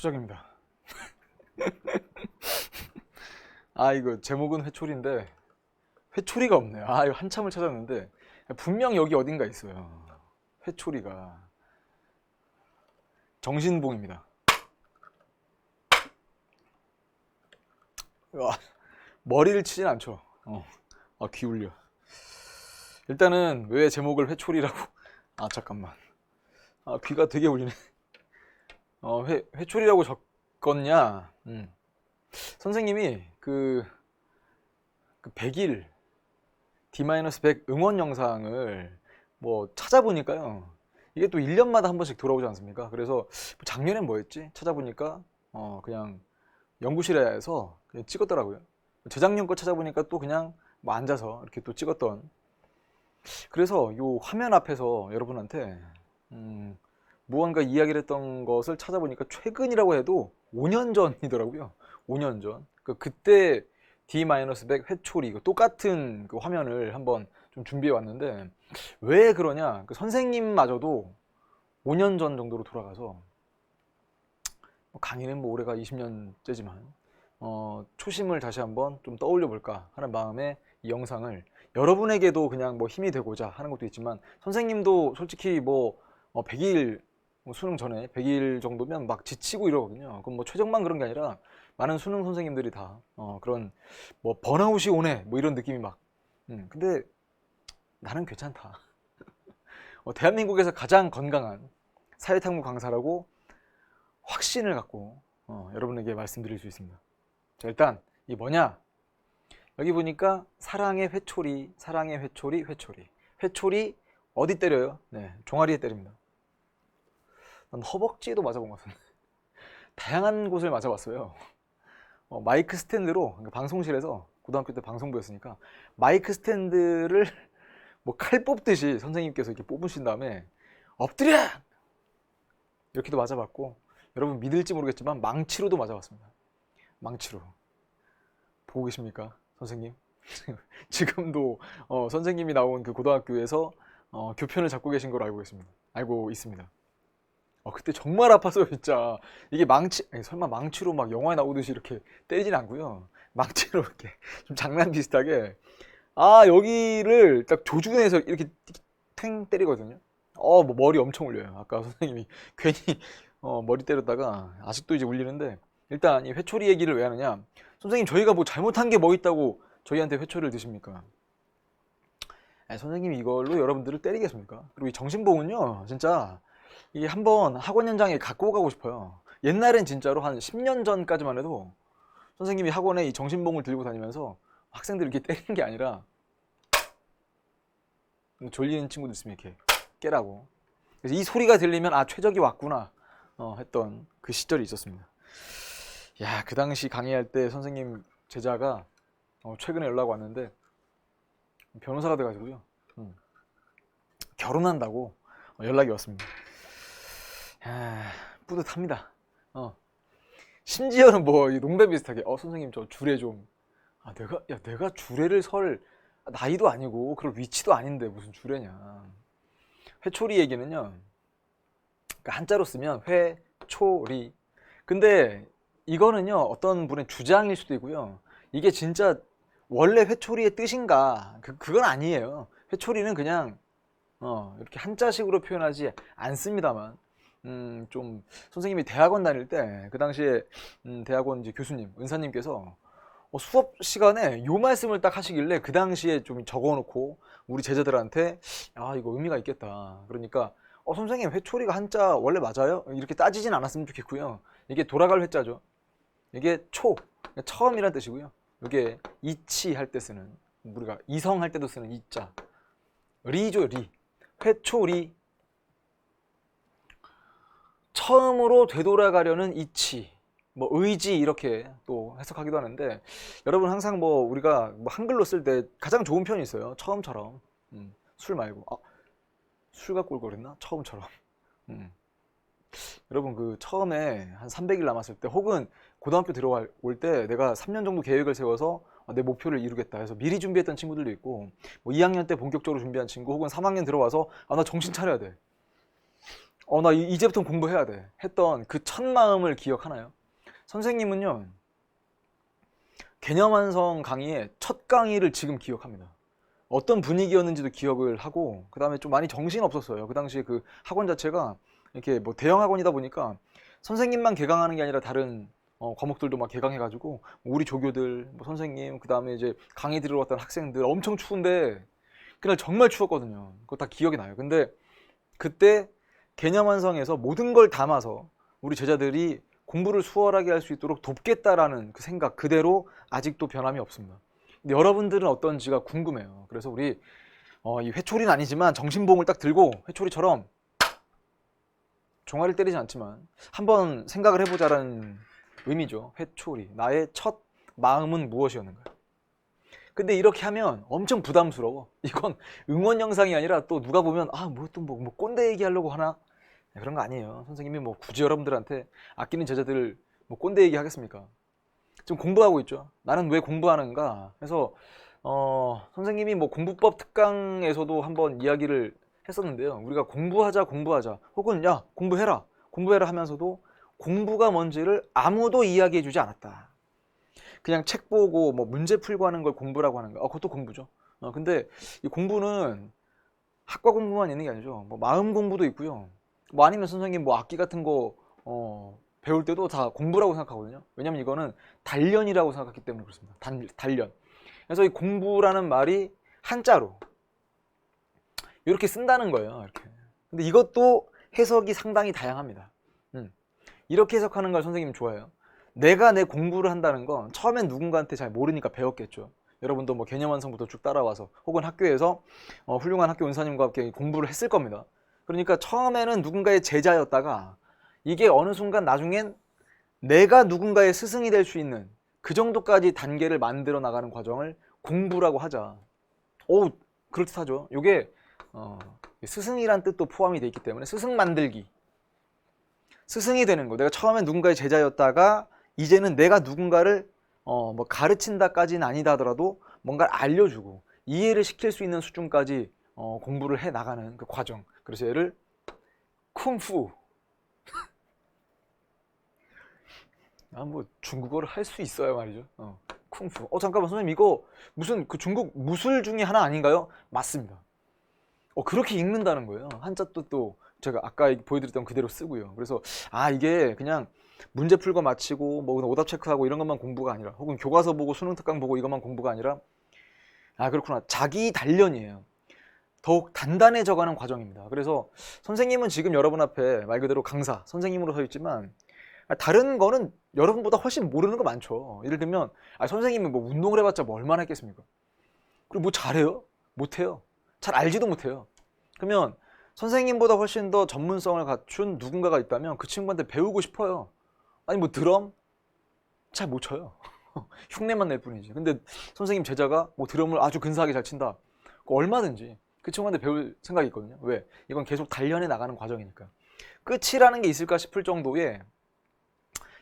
추적입니다. 이거 제목은 회초리인데 회초리가 없네요. 이거 한참을 찾았는데 분명 여기 어딘가 있어요. 회초리가 정신봉입니다. 머리를 치진 않죠. 귀 울려. 일단은 왜 제목을 회초리라고? 잠깐만. 귀가 되게 울리네. 회초리라고 적었냐? 선생님이 그 100일 D-100 응원 영상을 뭐 찾아보니까요. 이게 또 1년마다 한 번씩 돌아오지 않습니까? 그래서 작년엔 뭐였지? 찾아보니까 그냥 연구실에서 그냥 찍었더라고요. 재작년 거 찾아보니까 또 그냥 뭐 앉아서 이렇게 또 찍었던. 그래서 요 화면 앞에서 여러분한테 무언가 이야기를 했던 것을 찾아보니까 최근이라고 해도 5년 전이더라고요. 5년 전. 그때 D-100 회초리 똑같은 그 화면을 한번 좀 준비해 왔는데 왜 그러냐? 그 선생님마저도 5년 전 정도로 돌아가서 강의는 뭐 올해가 20년째지만 초심을 다시 한번 좀 떠올려 볼까 하는 마음에 이 영상을 여러분에게도 그냥 뭐 힘이 되고자 하는 것도 있지만 선생님도 솔직히 뭐 100일 수능 전에 100일 정도면 막 지치고 이러거든요. 그럼 뭐 최적만 그런 게 아니라 많은 수능 선생님들이 다 그런 뭐 번아웃이 오네 뭐 이런 느낌이 막 근데 나는 괜찮다. 대한민국에서 가장 건강한 사회탐구 강사라고 확신을 갖고 여러분에게 말씀드릴 수 있습니다. 자, 일단 이 뭐냐? 여기 보니까 사랑의 회초리, 사랑의 회초리, 회초리. 회초리 어디 때려요? 네, 종아리에 때립니다. 난 허벅지에도 맞아본 것 같은데. 다양한 곳을 맞아봤어요. 마이크 스탠드로 그러니까 방송실에서 고등학교 때 방송부였으니까 마이크 스탠드를 뭐 칼 뽑듯이 선생님께서 이렇게 뽑으신 다음에 엎드려! 이렇게도 맞아봤고 여러분 믿을지 모르겠지만 망치로도 맞아봤습니다. 망치로. 보고 계십니까? 선생님? 지금도 선생님이 나온 그 고등학교에서 교편을 잡고 계신 걸 알고 있습니다. 그때 정말 아팠어요, 진짜. 이게 설마 망치로 막 영화에 나오듯이 이렇게 때리진 않고요. 망치로 이렇게 좀 장난 비슷하게 여기를 딱 조준해서 이렇게 탱 때리거든요. 뭐 머리 엄청 울려요. 아까 선생님이 괜히 머리 때렸다가 아직도 이제 울리는데 일단 이 회초리 얘기를 왜 하느냐? 선생님 저희가 뭐 잘못한 게 뭐 있다고 저희한테 회초리를 드십니까? 선생님이 이걸로 여러분들을 때리겠습니까? 그리고 이 정신봉은요, 진짜 이게 한번 학원 현장에 갖고 가고 싶어요. 옛날엔 진짜로 한 10년 전까지만 해도 선생님이 학원에 이 정신봉을 들고 다니면서 학생들 이렇게 때리는 게 아니라 졸리는 친구들 있으면 이렇게 깨라고. 그래서 이 소리가 들리면 최적이 왔구나 했던 그 시절이 있었습니다. 그 당시 강의할 때 선생님 제자가 최근에 연락 왔는데 변호사가 돼가지고요. 결혼한다고 연락이 왔습니다. 뿌듯합니다. 심지어는 뭐 농담 비슷하게 선생님 저 주례 좀 내가 주례를 설 나이도 아니고 그럴 위치도 아닌데 무슨 주례냐. 회초리 얘기는요, 그러니까 한자로 쓰면 회초리. 근데 이거는요 어떤 분의 주장일 수도 있고요, 이게 진짜 원래 회초리의 뜻인가 그건 아니에요. 회초리는 그냥 이렇게 한자식으로 표현하지 않습니다만 좀 선생님이 대학원 다닐 때 그 당시에 대학원 이제 교수님 은사님께서 수업 시간에 요 말씀을 딱 하시길래 그 당시에 좀 적어놓고 우리 제자들한테 이거 의미가 있겠다. 그러니까 선생님 회초리가 한자 원래 맞아요? 이렇게 따지진 않았으면 좋겠고요. 이게 돌아갈 회자죠. 이게 처음이란 뜻이고요. 이게 이치 할 때 쓰는, 우리가 이성 할 때도 쓰는 이자 리죠. 리. 회초리. 처음으로 되돌아가려는 이치, 뭐 의지 이렇게 또 해석하기도 하는데 여러분 항상 뭐 우리가 뭐 한글로 쓸 때 가장 좋은 편이 있어요. 처음처럼. 술 말고 술 갖고 올 걸 그랬나? 처음처럼. 여러분 그 처음에 한 300일 남았을 때 혹은 고등학교 들어올 때 내가 3년 정도 계획을 세워서 내 목표를 이루겠다 해서 미리 준비했던 친구들도 있고 뭐 2학년 때 본격적으로 준비한 친구 혹은 3학년 들어와서 나 정신 차려야 돼. 나 이제부터 공부해야 돼 했던 그 첫 마음을 기억하나요? 선생님은요, 개념 완성 강의의 첫 강의를 지금 기억합니다. 어떤 분위기였는지도 기억을 하고, 그 다음에 좀 많이 정신 없었어요. 그 당시에 그 학원 자체가 이렇게 뭐 대형 학원이다 보니까 선생님만 개강하는 게 아니라 다른 과목들도 막 개강해가지고 우리 조교들, 뭐 선생님, 그 다음에 이제 강의 들으러 왔던 학생들 엄청 추운데 그날 정말 추웠거든요. 그거 다 기억이 나요. 근데 그때 개념 완성에서 모든 걸 담아서 우리 제자들이 공부를 수월하게 할 수 있도록 돕겠다라는 그 생각 그대로 아직도 변함이 없습니다. 근데 여러분들은 어떤지가 궁금해요. 그래서 우리 이 회초리는 아니지만 정신봉을 딱 들고 회초리처럼 종아리를 때리진 않지만 한번 생각을 해보자라는 의미죠. 회초리. 나의 첫 마음은 무엇이었는가? 근데 이렇게 하면 엄청 부담스러워. 이건 응원 영상이 아니라 또 누가 보면 뭐 꼰대 얘기하려고 하나? 그런 거 아니에요. 선생님이 뭐 굳이 여러분들한테 아끼는 제자들 뭐 꼰대 얘기 하겠습니까? 지금 공부하고 있죠. 나는 왜 공부하는가? 그래서 선생님이 뭐 공부법 특강에서도 한번 이야기를 했었는데요. 우리가 공부하자 혹은 야 공부해라 하면서도 공부가 뭔지를 아무도 이야기해주지 않았다. 그냥 책 보고 뭐 문제 풀고 하는 걸 공부라고 하는 거. 그것도 공부죠. 근데 이 공부는 학과 공부만 있는 게 아니죠. 뭐 마음 공부도 있고요. 뭐 아니면 선생님 뭐 악기 같은 거 배울 때도 다 공부라고 생각하거든요. 왜냐면 이거는 단련이라고 생각했기 때문에 그렇습니다. 단련. 그래서 이 공부라는 말이 한자로 이렇게 쓴다는 거예요. 이렇게. 근데 이것도 해석이 상당히 다양합니다. 이렇게 해석하는 걸 선생님 좋아해요. 내가 내 공부를 한다는 건 처음엔 누군가한테 잘 모르니까 배웠겠죠. 여러분도 뭐 개념 완성부터 쭉 따라와서 혹은 학교에서 훌륭한 학교 은사님과 함께 공부를 했을 겁니다. 그러니까 처음에는 누군가의 제자였다가 이게 어느 순간 나중엔 내가 누군가의 스승이 될 수 있는 그 정도까지 단계를 만들어 나가는 과정을 공부라고 하자. 그럴듯하죠. 이게 스승이란 뜻도 포함이 돼 있기 때문에 스승 만들기. 스승이 되는 거. 내가 처음엔 누군가의 제자였다가 이제는 내가 누군가를 뭐 가르친다까지는 아니다 하더라도 뭔가를 알려주고 이해를 시킬 수 있는 수준까지 공부를 해 나가는 그 과정. 그래서 얘를 쿵푸. 뭐 중국어를 할 수 있어야 말이죠. 쿵푸. 잠깐만 선생님 이거 무슨 그 중국 무술 중에 하나 아닌가요? 맞습니다. 그렇게 읽는다는 거예요. 한자 뜻도 제가 아까 보여드렸던 그대로 쓰고요. 그래서 이게 그냥 문제 풀고 마치고 뭐 오답 체크하고 이런 것만 공부가 아니라 혹은 교과서 보고 수능 특강 보고 이것만 공부가 아니라 그렇구나. 자기 단련이에요. 더욱 단단해져가는 과정입니다. 그래서 선생님은 지금 여러분 앞에 말 그대로 강사, 선생님으로 서 있지만 다른 거는 여러분보다 훨씬 모르는 거 많죠. 예를 들면 선생님은 뭐 운동을 해봤자 뭐 얼마나 했겠습니까? 그리고 뭐 잘해요? 못해요. 잘 알지도 못해요. 그러면 선생님보다 훨씬 더 전문성을 갖춘 누군가가 있다면 그 친구한테 배우고 싶어요. 아니 뭐 드럼? 잘 못 쳐요. 흉내만 낼 뿐이지. 근데 선생님 제자가 뭐 드럼을 아주 근사하게 잘 친다. 얼마든지 그 친구한테 배울 생각이 있거든요. 왜? 이건 계속 단련해 나가는 과정이니까. 끝이라는 게 있을까 싶을 정도의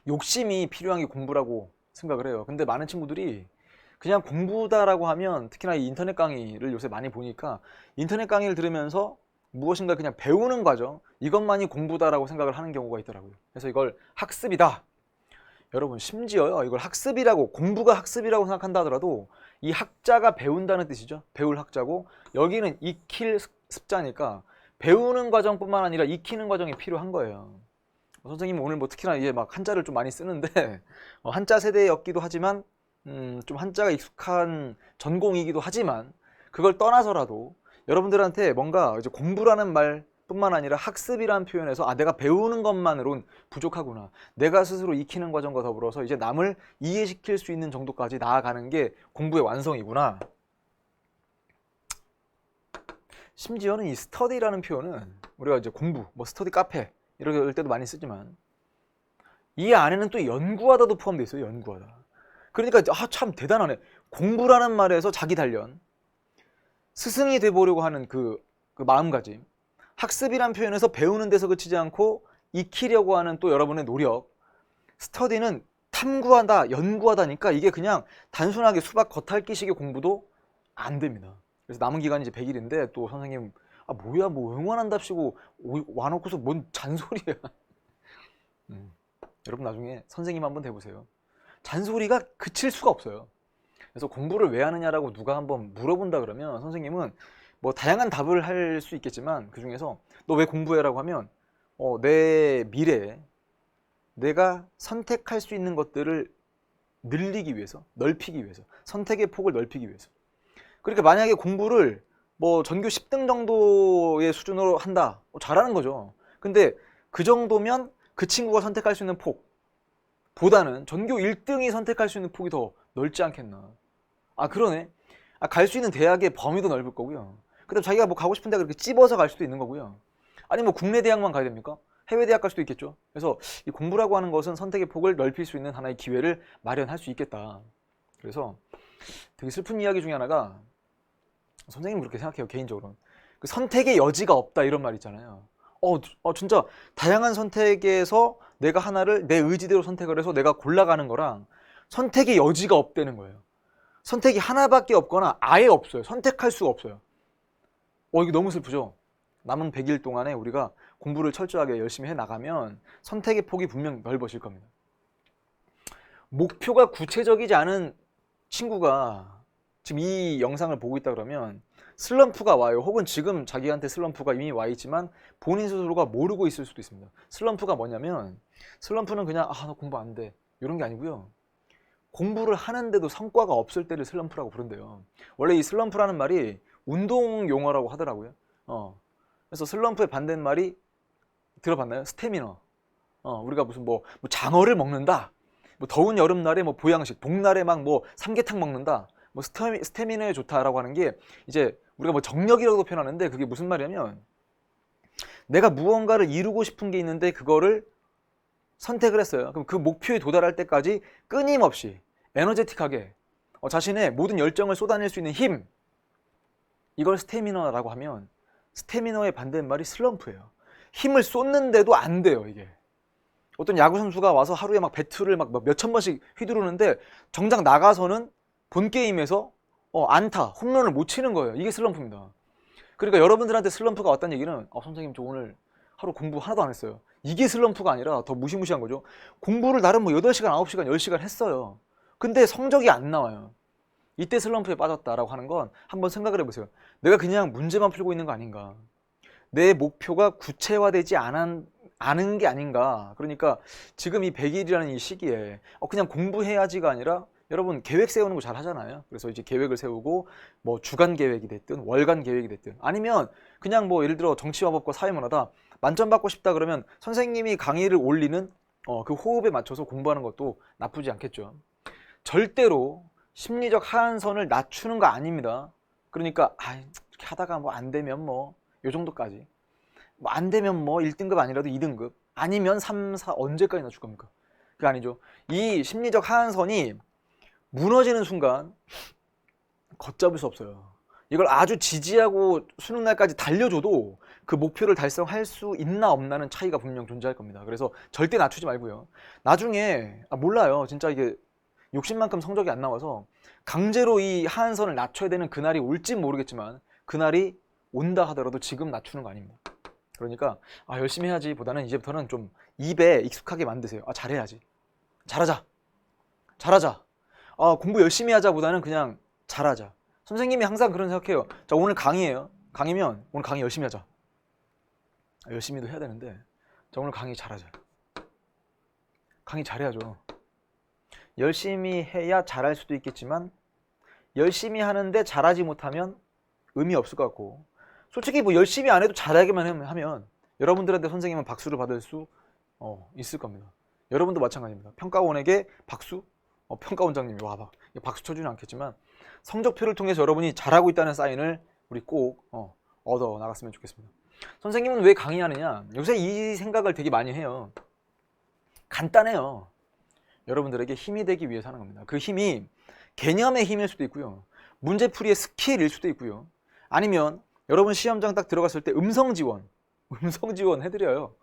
욕심이 필요한 게 공부라고 생각을 해요. 근데 많은 친구들이 그냥 공부다라고 하면 특히나 이 인터넷 강의를 요새 많이 보니까 인터넷 강의를 들으면서 무엇인가 그냥 배우는 과정 이것만이 공부다라고 생각을 하는 경우가 있더라고요. 그래서 이걸 학습이다. 여러분 심지어요 이걸 학습이라고 공부가 학습이라고 생각한다 하더라도 이 학자가 배운다는 뜻이죠. 배울 학자고 여기는 익힐 습자니까 배우는 과정뿐만 아니라 익히는 과정이 필요한 거예요. 선생님은 오늘 뭐 특히나 이제 막 한자를 좀 많이 쓰는데 한자 세대였기도 하지만 좀 한자가 익숙한 전공이기도 하지만 그걸 떠나서라도 여러분들한테 뭔가 이제 공부라는 말뿐만 아니라 학습이라는 표현에서 내가 배우는 것만으론 부족하구나. 내가 스스로 익히는 과정과 더불어서 이제 남을 이해시킬 수 있는 정도까지 나아가는 게 공부의 완성이구나. 심지어는 이 스터디라는 표현은 우리가 이제 공부, 뭐 스터디 카페 이럴 때도 많이 쓰지만 이 안에는 또 연구하다도 포함되어 있어요. 연구하다. 그러니까 참 대단하네. 공부라는 말에서 자기 단련, 스승이 돼보려고 하는 그 마음가짐, 학습이란 표현에서 배우는 데서 그치지 않고 익히려고 하는 또 여러분의 노력, 스터디는 탐구한다, 연구하다니까 이게 그냥 단순하게 수박 겉핥기식의 공부도 안 됩니다. 그래서 남은 기간이 이제 100일인데 또 선생님 아 뭐야 뭐 응원한답시고 와놓고서 뭔 잔소리야. 여러분 나중에 선생님 한번 돼보세요. 잔소리가 그칠 수가 없어요. 그래서 공부를 왜 하느냐라고 누가 한번 물어본다 그러면 선생님은 뭐 다양한 답을 할 수 있겠지만 그 중에서 너 왜 공부해라고 하면 내 미래에 내가 선택할 수 있는 것들을 늘리기 위해서, 넓히기 위해서, 선택의 폭을 넓히기 위해서. 그러니까 만약에 공부를 뭐 전교 10등 정도의 수준으로 한다, 잘하는 거죠. 근데 그 정도면 그 친구가 선택할 수 있는 폭보다는 전교 1등이 선택할 수 있는 폭이 더 넓지 않겠나. 아 그러네. 아, 갈 수 있는 대학의 범위도 넓을 거고요. 그다음 자기가 뭐 가고 싶은 대학 그렇게 찝어서 갈 수도 있는 거고요. 아니 뭐 국내 대학만 가야 됩니까? 해외 대학 갈 수도 있겠죠. 그래서 이 공부라고 하는 것은 선택의 폭을 넓힐 수 있는 하나의 기회를 마련할 수 있겠다. 그래서 되게 슬픈 이야기 중에 하나가 선생님은 그렇게 생각해요. 개인적으로는 그 선택의 여지가 없다 이런 말 있잖아요. 진짜 다양한 선택에서 내가 하나를 내 의지대로 선택을 해서 내가 골라가는 거랑 선택의 여지가 없다는 거예요. 선택이 하나밖에 없거나 아예 없어요. 선택할 수가 없어요. 이거 너무 슬프죠? 남은 100일 동안에 우리가 공부를 철저하게 열심히 해 나가면 선택의 폭이 분명 넓어질 겁니다. 목표가 구체적이지 않은 친구가 지금 이 영상을 보고 있다 그러면 슬럼프가 와요. 혹은 지금 자기한테 슬럼프가 이미 와 있지만 본인 스스로가 모르고 있을 수도 있습니다. 슬럼프가 뭐냐면 슬럼프는 그냥 나 공부 안 돼 이런 게 아니고요. 공부를 하는데도 성과가 없을 때를 슬럼프라고 부른대요. 원래 이 슬럼프라는 말이 운동 용어라고 하더라고요. 그래서 슬럼프의 반대는 말이 들어봤나요? 스태미너. 우리가 무슨 뭐 장어를 먹는다. 뭐 더운 여름날에 뭐 보양식, 봄날에 막 뭐 삼계탕 먹는다. 뭐 스태미너에 좋다라고 하는 게 이제 우리가 뭐 정력이라고도 표현하는데 그게 무슨 말이냐면 내가 무언가를 이루고 싶은 게 있는데 그거를 선택을 했어요. 그럼 그 목표에 도달할 때까지 끊임없이 에너제틱하게 자신의 모든 열정을 쏟아낼 수 있는 힘, 이걸 스태미너라고 하면 스태미너의 반대는 말이 슬럼프예요. 힘을 쏟는데도 안 돼요. 이게 어떤 야구 선수가 와서 하루에 막 배트를 막 몇천 번씩 휘두르는데 정작 나가서는 본 게임에서 안타, 홈런을 못 치는 거예요. 이게 슬럼프입니다. 그러니까 여러분들한테 슬럼프가 왔다는 얘기는 선생님 저 오늘 하루 공부 하나도 안 했어요. 이게 슬럼프가 아니라 더 무시무시한 거죠. 공부를 나름 뭐 8시간, 9시간, 10시간 했어요. 근데 성적이 안 나와요. 이때 슬럼프에 빠졌다라고 하는 건 한번 생각을 해보세요. 내가 그냥 문제만 풀고 있는 거 아닌가. 내 목표가 구체화되지 않은 게 아닌가. 그러니까 지금 이 100일이라는 이 시기에 그냥 공부해야지가 아니라 여러분 계획 세우는 거 잘 하잖아요. 그래서 이제 계획을 세우고 뭐 주간 계획이 됐든 월간 계획이 됐든 아니면 그냥 뭐 예를 들어 정치화법과 사회문화다 만점 받고 싶다 그러면 선생님이 강의를 올리는 그 호흡에 맞춰서 공부하는 것도 나쁘지 않겠죠. 절대로 심리적 하한선을 낮추는 거 아닙니다. 그러니까 이렇게 하다가 뭐 안 되면 뭐 요 정도까지 뭐 안 되면 뭐 1등급 아니라도 2등급 아니면 3, 4 언제까지 낮출 겁니까? 그게 아니죠. 이 심리적 하한선이 무너지는 순간 걷잡을 수 없어요. 이걸 아주 지지하고 수능 날까지 달려줘도 그 목표를 달성할 수 있나 없나는 차이가 분명 존재할 겁니다. 그래서 절대 낮추지 말고요. 나중에 몰라요. 진짜 이게 욕심만큼 성적이 안 나와서 강제로 이 하한선을 낮춰야 되는 그날이 올진 모르겠지만 그날이 온다 하더라도 지금 낮추는 거 아닙니다. 그러니까 열심히 해야지 보다는 이제부터는 좀 입에 익숙하게 만드세요. 잘해야지. 잘하자. 공부 열심히 하자 보다는 그냥 잘하자. 선생님이 항상 그런 생각해요. 자, 오늘 강의예요. 강의면 오늘 강의 열심히 하자. 열심히도 해야 되는데 자, 오늘 강의 잘하자. 강의 잘해야죠. 열심히 해야 잘할 수도 있겠지만 열심히 하는데 잘하지 못하면 의미 없을 것 같고 솔직히 뭐 열심히 안 해도 잘하기만 하면 여러분들한테 선생님은 박수를 받을 수 있을 겁니다. 여러분도 마찬가지입니다. 평가원에게 박수? 평가원장님이 와봐. 박수 쳐주진 않겠지만 성적표를 통해서 여러분이 잘하고 있다는 사인을 우리 꼭 얻어 나갔으면 좋겠습니다. 선생님은 왜 강의하느냐? 요새 이 생각을 되게 많이 해요. 간단해요. 여러분들에게 힘이 되기 위해서 하는 겁니다. 그 힘이 개념의 힘일 수도 있고요. 문제풀이의 스킬일 수도 있고요. 아니면 여러분 시험장 딱 들어갔을 때 음성 지원 해드려요.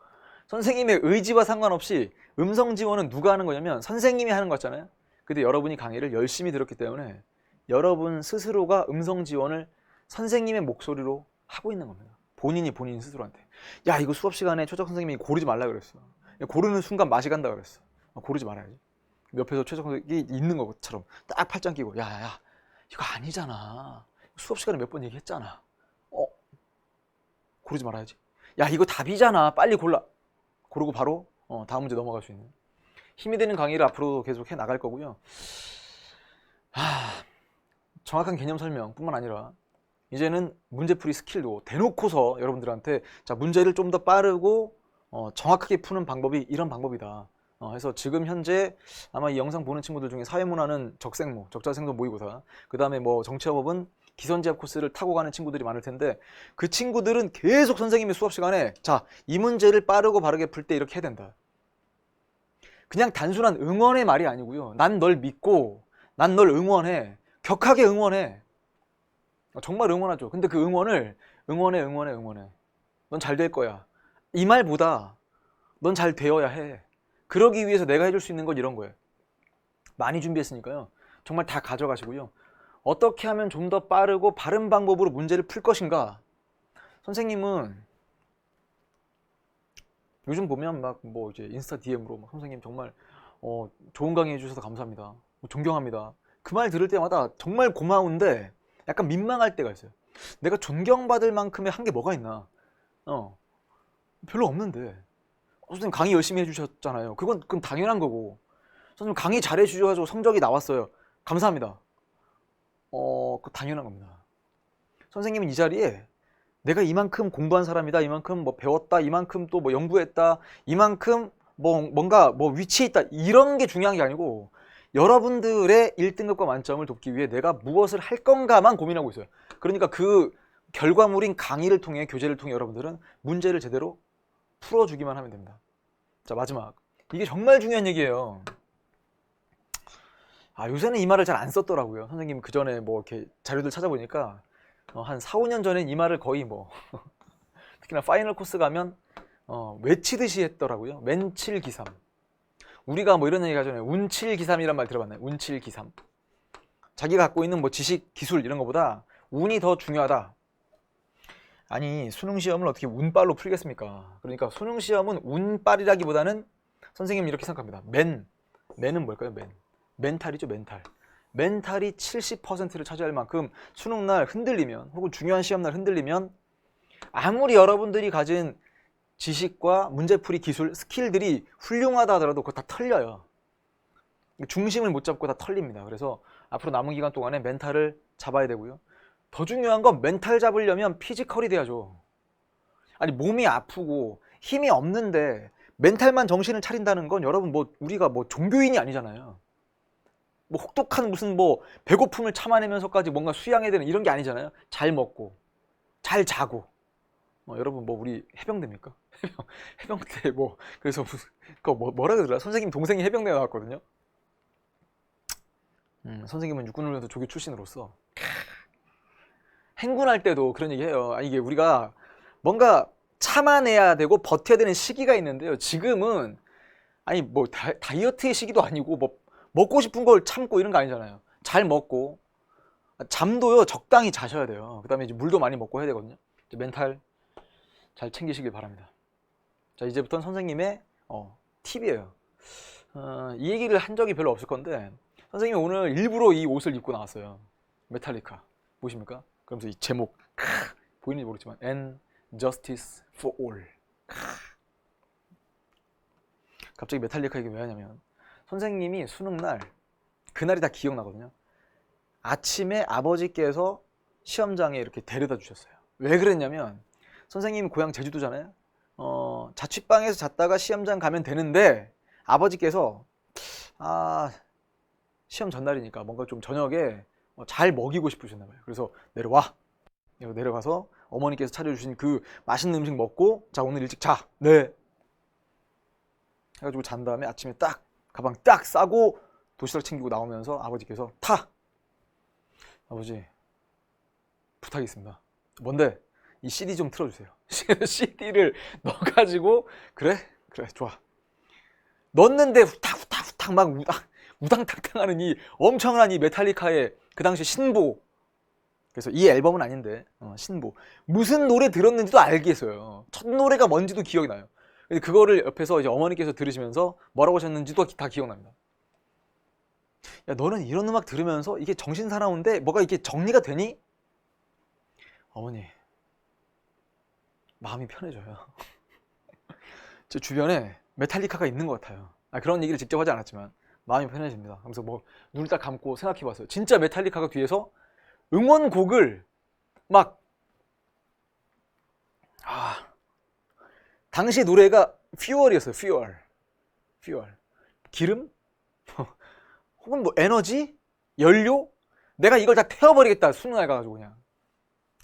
선생님의 의지와 상관없이 음성 지원은 누가 하는 거냐면 선생님이 하는 거잖아요. 근데 여러분이 강의를 열심히 들었기 때문에 여러분 스스로가 음성 지원을 선생님의 목소리로 하고 있는 겁니다. 본인 스스로한테. 야, 이거 수업 시간에 최적 선생님이 고르지 말라 그랬어. 고르는 순간 맛이 간다 그랬어. 고르지 말아야지. 옆에서 최적 선생님이 있는 것처럼 딱 팔짱 끼고, 야, 이거 아니잖아. 수업 시간에 몇 번 얘기했잖아. 고르지 말아야지. 야, 이거 답이잖아. 빨리 골라. 고르고 바로 다음 문제 넘어갈 수 있는 힘이 되는 강의를 앞으로 계속 해 나갈 거고요. 정확한 개념 설명뿐만 아니라 이제는 문제풀이 스킬도 대놓고서 여러분들한테 자, 문제를 좀 더 빠르고 정확하게 푸는 방법이 이런 방법이다. 해서 지금 현재 아마 이 영상 보는 친구들 중에 사회문화는 적생모, 적자생존 모의고사, 그 다음에 뭐 정치업은 기선제압 코스를 타고 가는 친구들이 많을 텐데 그 친구들은 계속 선생님의 수업 시간에 자, 이 문제를 빠르고 바르게 풀 때 이렇게 해야 된다. 그냥 단순한 응원의 말이 아니고요. 난 널 믿고 난 널 응원해. 격하게 응원해. 정말 응원하죠. 근데 그 응원을 응원해. 넌 잘 될 거야. 이 말보다 넌 잘 되어야 해. 그러기 위해서 내가 해줄 수 있는 건 이런 거예요. 많이 준비했으니까요. 정말 다 가져가시고요. 어떻게 하면 좀 더 빠르고 바른 방법으로 문제를 풀 것인가? 선생님은 요즘 보면 막 뭐 이제 인스타 DM으로 막 선생님 정말 좋은 강의 해주셔서 감사합니다. 존경합니다. 그 말 들을 때마다 정말 고마운데 약간 민망할 때가 있어요. 내가 존경받을 만큼의 한 게 뭐가 있나? 별로 없는데. 선생님 강의 열심히 해주셨잖아요. 그건 당연한 거고. 선생님 강의 잘 해주셔가지고 성적이 나왔어요. 감사합니다. 그거 당연한 겁니다. 선생님은 이 자리에 내가 이만큼 공부한 사람이다, 이만큼 뭐 배웠다, 이만큼 또 뭐 연구했다, 이만큼 뭔가 위치에 있다, 이런 게 중요한 게 아니고 여러분들의 1등급과 만점을 돕기 위해 내가 무엇을 할 건가만 고민하고 있어요. 그러니까 그 결과물인 강의를 통해, 교재를 통해 여러분들은 문제를 제대로 풀어주기만 하면 됩니다. 자, 마지막. 이게 정말 중요한 얘기예요. 요새는 이 말을 잘 안 썼더라고요. 선생님 그 전에 뭐 이렇게 자료들 찾아보니까 한 4, 5년 전엔 이 말을 거의 특히나 파이널 코스 가면 외치듯이 했더라고요. 맨칠기삼. 우리가 뭐 이런 얘기 하잖아요. 운칠기삼이란 말 들어봤나요? 운칠기삼. 자기가 갖고 있는 뭐 지식, 기술 이런 것보다 운이 더 중요하다. 아니, 수능 시험을 어떻게 운빨로 풀겠습니까? 그러니까 수능 시험은 운빨이라기보다는 선생님은 이렇게 생각합니다. 맨은 뭘까요? 멘탈이죠, 멘탈. 멘탈이 70%를 차지할 만큼 수능날 흔들리면 혹은 중요한 시험날 흔들리면 아무리 여러분들이 가진 지식과 문제풀이 기술, 스킬들이 훌륭하다 하더라도 그거 다 털려요. 중심을 못 잡고 다 털립니다. 그래서 앞으로 남은 기간 동안에 멘탈을 잡아야 되고요. 더 중요한 건 멘탈 잡으려면 피지컬이 돼야죠. 아니, 몸이 아프고 힘이 없는데 멘탈만 정신을 차린다는 건 여러분 우리가 종교인이 아니잖아요. 혹독한 무슨 배고픔을 참아내면서까지 뭔가 수양해야 되는 이런 게 아니잖아요. 잘 먹고 잘 자고. 여러분 우리 해병대입니까? 해병대 그래서 뭐라 그러더라? 선생님 동생이 해병대 나왔거든요. 선생님은 육군훈련소 조교 출신으로서 행군할 때도 그런 얘기 해요. 이게 우리가 뭔가 참아내야 되고 버텨야 되는 시기가 있는데요. 지금은 다이어트의 시기도 아니고 먹고 싶은 걸 참고 이런 거 아니잖아요. 잘 먹고 잠도요 적당히 자셔야 돼요. 그 다음에 이제 물도 많이 먹고 해야 되거든요. 이제 멘탈 잘 챙기시길 바랍니다. 자, 이제부터는 선생님의 팁이에요. 이 얘기를 한 적이 별로 없을 건데 선생님이 오늘 일부러 이 옷을 입고 나왔어요. 메탈리카 보십니까? 그러면서 이 제목 보이는지 모르겠지만 And Justice for All. 갑자기 메탈리카 얘기 왜 하냐면 선생님이 수능날 그날이 다 기억나거든요. 아침에 아버지께서 시험장에 이렇게 데려다 주셨어요. 왜 그랬냐면 선생님이 고향 제주도잖아요. 자취방에서 잤다가 시험장 가면 되는데 아버지께서 시험 전날이니까 뭔가 좀 저녁에 잘 먹이고 싶으셨나 봐요. 그래서 내려와. 내려가서 어머니께서 차려주신 그 맛있는 음식 먹고 자, 오늘 일찍 자. 네. 해가지고 잔 다음에 아침에 딱 가방 딱 싸고 도시락 챙기고 나오면서 아버지께서 타. 아버지 부탁이 있습니다. 뭔데? 이 CD 좀 틀어주세요. CD를 넣어가지고 그래 좋아. 넣었는데 후탁 막 우당탕탕하는 이 엄청난 이 메탈리카의 그 당시 신보 그래서 이 앨범은 아닌데 신보 무슨 노래 들었는지도 알겠어요. 첫 노래가 뭔지도 기억이 나요. 근데 그거를 옆에서 이제 어머니께서 들으시면서 뭐라고 하셨는지도 다 기억납니다. 야, 너는 이런 음악 들으면서 이게 정신 사나운데 뭐가 이게 정리가 되니? 어머니, 마음이 편해져요. 제 주변에 메탈리카가 있는 것 같아요. 그런 얘기를 직접 하지 않았지만 마음이 편해집니다. 하면서 뭐 눈을 딱 감고 생각해봤어요. 진짜 메탈리카가 뒤에서 응원곡을 막 당시 노래가 퓨얼이었어요. 퓨얼. 기름? 혹은 뭐 에너지? 연료? 내가 이걸 다 태워버리겠다. 수능에 가가지고 그냥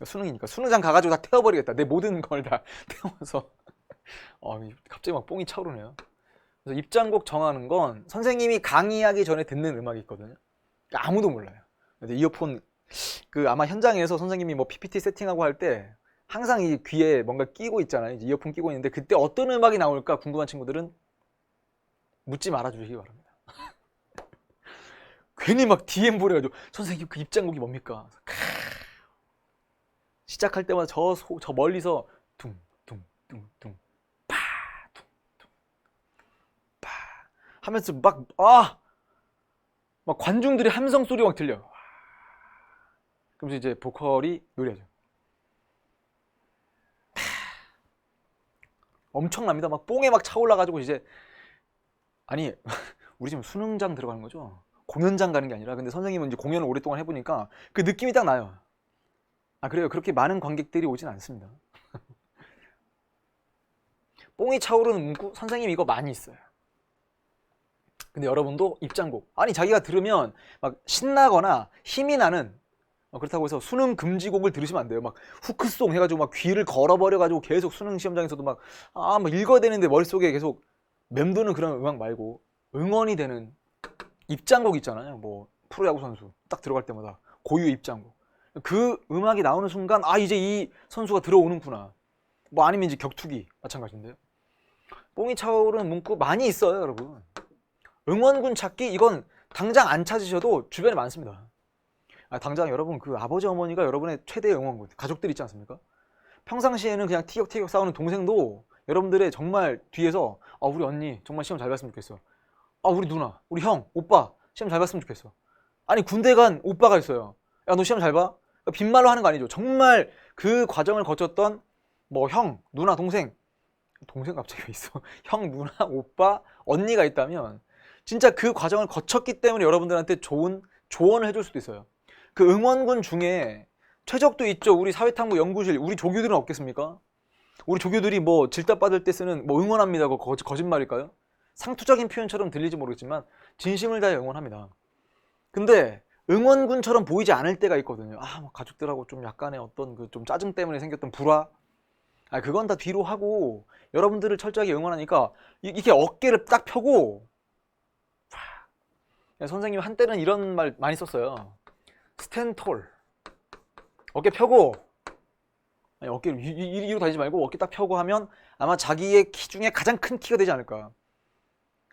수능이니까 수능장 가가지고 다 태워버리겠다. 내 모든 걸 다 태워서 갑자기 막 뽕이 차오르네요. 그래서 입장곡 정하는 건 선생님이 강의하기 전에 듣는 음악이 있거든요. 그러니까 아무도 몰라요. 근데 이어폰 아마 현장에서 선생님이 뭐 PPT 세팅하고 할 때 항상 이 귀에 뭔가 끼고 있잖아요. 이어폰 끼고 있는데 그때 어떤 음악이 나올까 궁금한 친구들은 묻지 말아 주시기 바랍니다. 괜히 막 DM 보내가지고 선생님 그 입장곡이 뭡니까? 시작할 때마다 저 멀리서 둥둥둥둥 파 둥둥 파 하면서 막 관중들이 함성 소리 막 들려. 그러면서 이제 보컬이 노래하죠. 엄청납니다. 막 뽕에 막 차올라가지고 이제 우리 지금 수능장 들어가는 거죠? 공연장 가는 게 아니라. 근데 선생님은 이제 공연을 오랫동안 해보니까 그 느낌이 딱 나요. 그래요. 그렇게 많은 관객들이 오진 않습니다. 뽕이 차오르는 문구 선생님 이거 많이 있어요. 근데 여러분도 입장곡 자기가 들으면 막 신나거나 힘이 나는 그렇다고 해서 수능 금지곡을 들으시면 안 돼요. 막 후크송 해가지고 막 귀를 걸어버려가지고 계속 수능 시험장에서도 막 읽어야 되는데 머릿속에 계속 맴도는 그런 음악 말고 응원이 되는 입장곡 있잖아요. 뭐 프로야구 선수 딱 들어갈 때마다 고유 입장곡. 그 음악이 나오는 순간 이제 이 선수가 들어오는구나. 뭐 아니면 이제 격투기 마찬가지인데요. 뽕이 차오르는 문구 많이 있어요, 여러분. 응원군 찾기 이건 당장 안 찾으셔도 주변에 많습니다. 당장 여러분 그 아버지 어머니가 여러분의 최대 응원군 가족들 있지 않습니까? 평상시에는 그냥 티격태격 싸우는 동생도 여러분들의 정말 뒤에서 우리 언니 정말 시험 잘 봤으면 좋겠어. 우리 누나, 우리 형, 오빠 시험 잘 봤으면 좋겠어. 군대 간 오빠가 있어요. 야, 너 시험 잘 봐? 빈말로 하는 거 아니죠. 정말 그 과정을 거쳤던 뭐 형, 누나, 동생 갑자기 왜 있어? 형, 누나, 오빠, 언니가 있다면 진짜 그 과정을 거쳤기 때문에 여러분들한테 좋은 조언을 해줄 수도 있어요. 그 응원군 중에 최적도 있죠. 우리 사회탐구 연구실 우리 조교들은 없겠습니까? 우리 조교들이 뭐 질답 받을 때 쓰는 뭐 응원합니다. 그거 거짓말일까요? 상투적인 표현처럼 들릴지 모르겠지만 진심을 다해 응원합니다. 근데 응원군처럼 보이지 않을 때가 있거든요. 뭐 가족들하고 좀 약간의 어떤 그 좀 짜증 때문에 생겼던 불화. 그건 다 뒤로 하고 여러분들을 철저하게 응원하니까 이렇게 어깨를 딱 펴고 선생님 한때는 이런 말 많이 썼어요. 스탠톨. 어깨 펴고 어깨를 이리로 다니지 말고 어깨 딱 펴고 하면 아마 자기의 키 중에 가장 큰 키가 되지 않을까.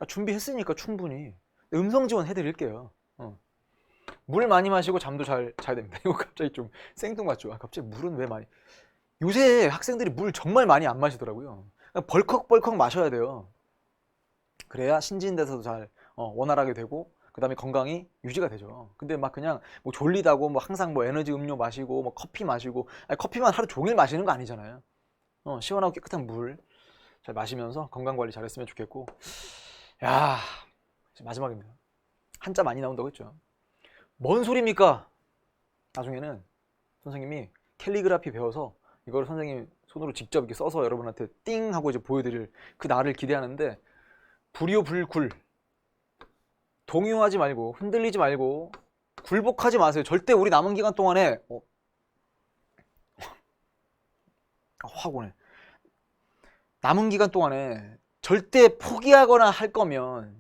준비했으니까 충분히 음성 지원 해드릴게요. 물 많이 마시고 잠도 잘 자야 됩니다. 이거 갑자기 좀 생뚱맞죠? 갑자기 물은 왜 많이. 요새 학생들이 물 정말 많이 안 마시더라고요. 벌컥벌컥 마셔야 돼요. 그래야 신진대사도 잘 원활하게 되고 그 다음에 건강이 유지가 되죠. 근데 막 그냥 뭐 졸리다고 뭐 항상 뭐 에너지 음료 마시고 뭐 커피 마시고 커피만 하루 종일 마시는 거 아니잖아요. 시원하고 깨끗한 물 잘 마시면서 건강 관리 잘했으면 좋겠고. 야, 마지막입니다. 한자 많이 나온다고 했죠. 뭔 소리입니까? 나중에는 선생님이 캘리그라피 배워서 이걸 선생님 손으로 직접 이렇게 써서 여러분한테 띵 하고 이제 보여드릴 그 날을 기대하는데 불효불굴 동요하지 말고 흔들리지 말고 굴복하지 마세요. 절대 우리 남은 기간 동안에 확 오네. 남은 기간 동안에 절대 포기하거나 할 거면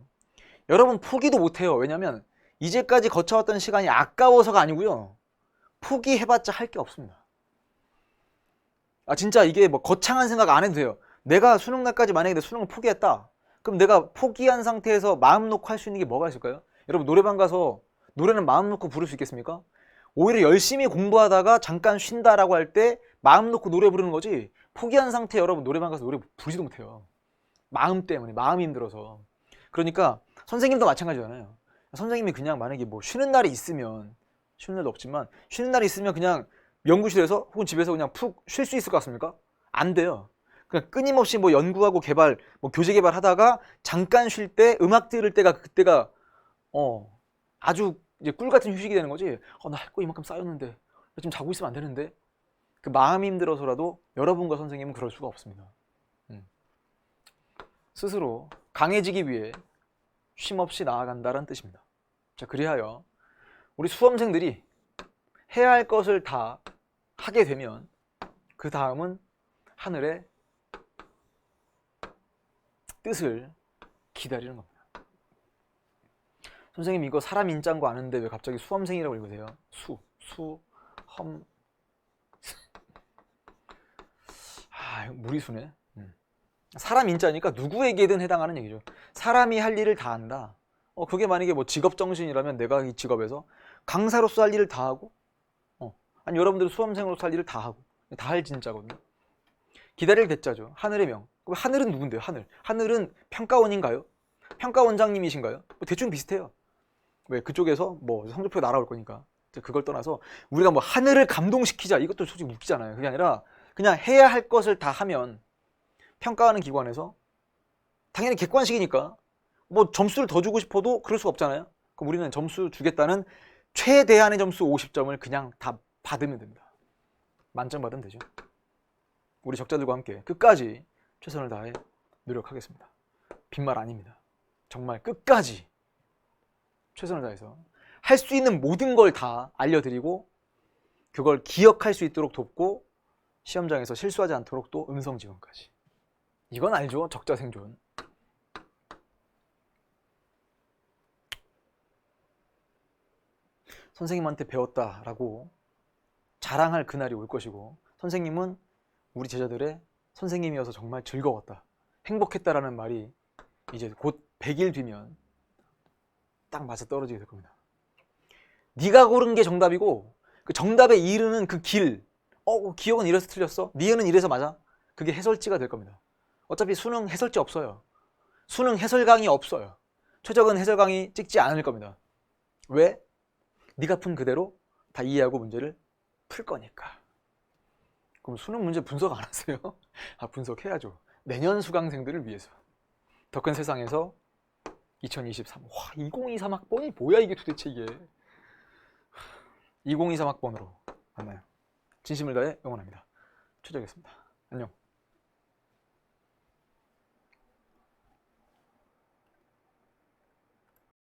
여러분 포기도 못해요. 왜냐면 이제까지 거쳐왔던 시간이 아까워서가 아니고요. 포기해봤자 할 게 없습니다. 진짜 이게 뭐 거창한 생각 안 해도 돼요. 내가 수능날까지 만약에 내 수능을 포기했다. 그럼 내가 포기한 상태에서 마음 놓고 할 수 있는 게 뭐가 있을까요? 여러분 노래방 가서 노래는 마음 놓고 부를 수 있겠습니까? 오히려 열심히 공부하다가 잠깐 쉰다라고 할 때 마음 놓고 노래 부르는 거지, 포기한 상태에 여러분 노래방 가서 노래 부르지도 못해요. 마음 때문에, 마음이 힘들어서. 그러니까 선생님도 마찬가지잖아요. 선생님이 그냥 만약에 뭐 쉬는 날이 있으면, 쉬는 날도 없지만 쉬는 날이 있으면 그냥 연구실에서 혹은 집에서 그냥 푹 쉴 수 있을 것 같습니까? 안 돼요. 그냥 끊임없이 뭐 연구하고 개발, 뭐 교재 개발하다가 잠깐 쉴 때 음악 들을 때가, 그때가 아주 이제 꿀 같은 휴식이 되는 거지. 나 할 거 이만큼 쌓였는데 지금 자고 있으면 안 되는데. 그 마음이 힘들어서라도 여러분과 선생님은 그럴 수가 없습니다. 스스로 강해지기 위해 쉼없이 나아간다는 뜻입니다. 자, 그리하여 우리 수험생들이 해야 할 것을 다 하게 되면 그 다음은 하늘의 뜻을 기다리는 겁니다. 선생님 이거 사람 인자인 거 아는데 왜 갑자기 수험생이라고 읽으세요? 무리수네. 사람 인자니까 누구에게든 해당하는 얘기죠. 사람이 할 일을 다 한다. 그게 만약에 뭐 직업 정신이라면 내가 이 직업에서 강사로서 할 일을 다 하고, 아니 여러분들 수험생으로서 할 일을 다 하고, 다 할 진짜거든요. 기다릴 대자죠. 하늘의 명. 그럼 하늘은 누군데요? 하늘은 평가원인가요? 평가원장님이신가요? 뭐 대충 비슷해요. 왜 그쪽에서 뭐 성적표 날아올 거니까. 그걸 떠나서 우리가 뭐 하늘을 감동시키자, 이것도 솔직히 웃기잖아요. 그게 아니라 그냥 해야 할 것을 다 하면 평가하는 기관에서 당연히 객관식이니까 뭐 점수를 더 주고 싶어도 그럴 수가 없잖아요. 그럼 우리는 점수 주겠다는 최대한의 점수 50점을 그냥 다 받으면 됩니다. 만점 받으면 되죠. 우리 적자들과 함께 끝까지 최선을 다해 노력하겠습니다. 빈말 아닙니다. 정말 끝까지 최선을 다해서 할 수 있는 모든 걸 다 알려드리고 그걸 기억할 수 있도록 돕고 시험장에서 실수하지 않도록 또 음성 지원까지. 이건 알죠? 적자 생존. 선생님한테 배웠다라고 자랑할 그날이 올 것이고, 선생님은 우리 제자들의 선생님이어서 정말 즐거웠다, 행복했다라는 말이 이제 곧 100일 뒤면 딱 맞아 떨어지게 될 겁니다. 네가 고른 게 정답이고 그 정답에 이르는 그 길, 기억은 이래서 틀렸어, 니은은 이래서 맞아, 그게 해설지가 될 겁니다. 어차피 수능 해설지 없어요. 수능 해설 강의 없어요. 최적은 해설 강의 찍지 않을 겁니다. 왜? 네가 푼 그대로 다 이해하고 문제를 풀 거니까. 그럼 수능 문제 분석 안 하세요? 분석해야죠. 내년 수강생들을 위해서. 더 큰 세상에서 2023. 2023 학번이 뭐야 이게 도대체 이게. 2023 학번으로 만나요. 진심을 다해 응원합니다. 최적이었습니다. 안녕.